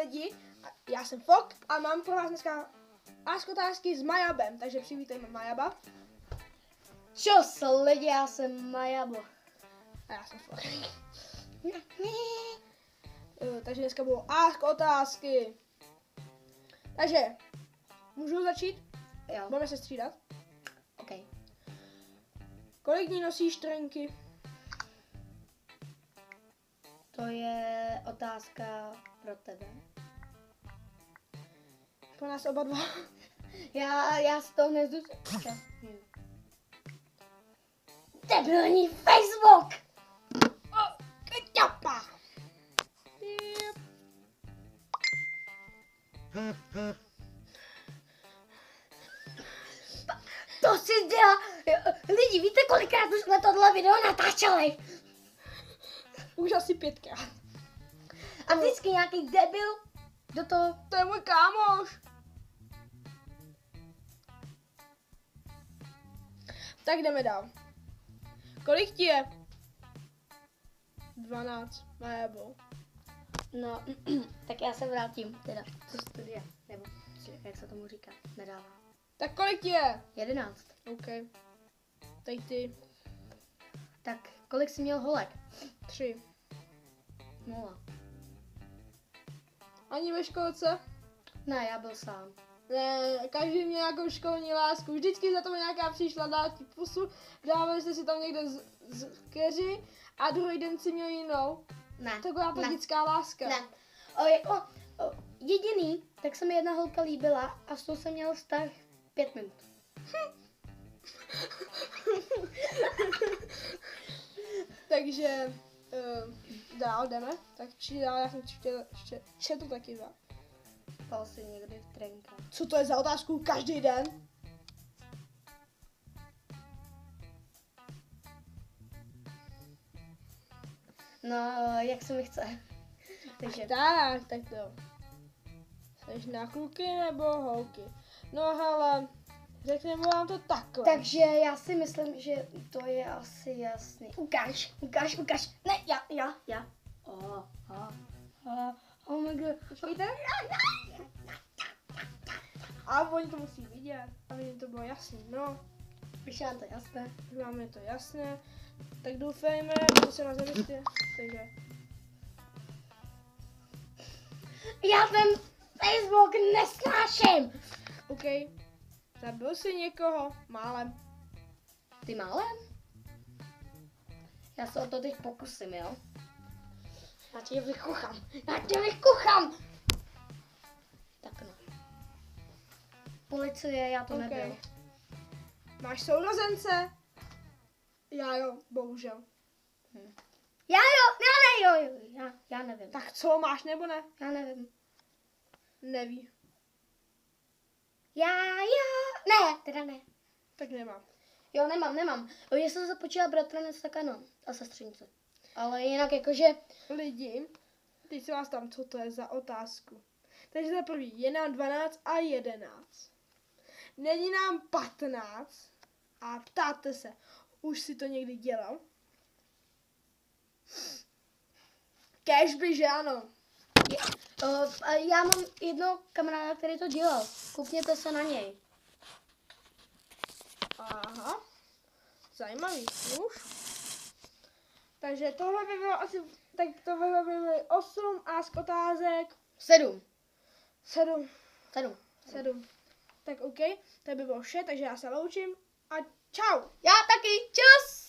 lidi, já jsem Fok a mám pro vás dneska otázky s Majabem, takže přivítejme Majaba. Čus lidi, já jsem Majabo. A já jsem Fok. Takže dneska budou otázky. Takže, můžu začít? Jo, Budeme se střídat. ok. Kolik dní nosíš trenky? To je otázka pro tebe. Pro nás oba dva. Já z toho nezdu. Debilní Facebook! Kťapa! To si dělá... Lidi, víte, kolikrát už jsme tohle video natáčeli? Už asi 5krát. A vždycky nějaký debil do toho... To je můj kámoš. Tak jdeme dál. Kolik ti je? 12. Majabo. No, tak já se vrátím teda do studia, nebo jak se tomu říká, nedává. Tak kolik ti je? 11. OK. Teď ty. Tak kolik jsi měl holek? 3. 0. Ani ve školce? Ne, já byl sám. Ne, každý měl nějakou školní lásku. Vždycky za to nějaká přišla dát ti pusu, dávali jste si tam někde z keři a druhý den si měl jinou. Ne. To byla ta Ne. dětská láska. Ne. Jediný, tak se mi jedna holka líbila a s tou jsem měl vztah 5 minut. Takže dál jdeme. Tak přijde dál, já jsem četl taky dva. Spal si někdy v trenkách. Co to je za otázku každý den? No, jak se mi chce. Takže Tak to. Jsi na kluky nebo holky? No hele, řekneme vám to takhle. Takže já si myslím, že to je asi jasný. Ukáž. Ne, já. Oh my god. Počkejte. A oni to musí vidět, aby jim to bylo jasný. No, Už je nám to jasné. máme to jasné. Tak doufejme, že se nás nevyštěje. Takže. Já ten Facebook nesnáším. OK. Zabil jsi někoho málem. Ty málem? Já se o to teď pokusím, jo? Já tě vykuchám. Tak no. Policie, já to OK. nebyl. Máš sourozence? Já jo, bohužel. Já nevím. Tak co, máš nebo ne? Já nevím. Neví. Ne, teda ne. Tak nemám. Jo, nemám. Jestli jsem započítala bratranec, tak ano. A sestřenice. Ale jinak jakože... Lidi, teď se vás tam, co to je za otázku. Takže za prvý, je nám 12 a 11. Není nám 15. A ptáte se, už si to někdy dělal? Cashby, že ano. Já mám jednoho kamaráda, který to dělal. Koukněte se na něj. Aha. Zajímavý, už. Takže tohle by bylo asi, tak tohle by byly 8 otázek. 7. 7. Tak OK, to by bylo vše, takže já se loučím a čau. Já taky. Čus.